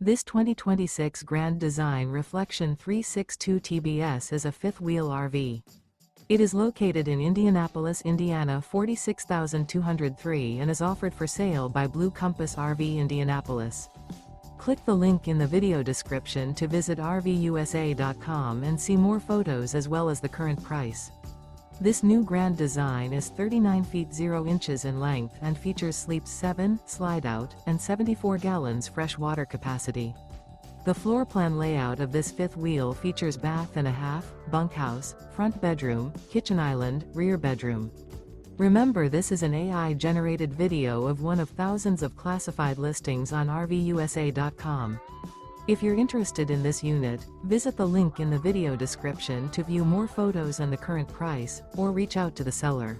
This 2026 Grand Design Reflection 362 TBS is a fifth-wheel RV. It is located in Indianapolis, Indiana 46203 and is offered for sale by Blue Compass RV Indianapolis. Click the link in the video description to visit RVUSA.com and see more photos as well as the current price. This new Grand Design is 39 feet 0 inches in length and features sleeps 7, slide-out, and 74 gallons fresh water capacity. The floor plan layout of this fifth wheel features bath and a half, bunkhouse, front bedroom, kitchen island, rear bedroom. Remember, this is an AI-generated video of one of thousands of classified listings on RVUSA.com. If you're interested in this unit, visit the link in the video description to view more photos and the current price, or reach out to the seller.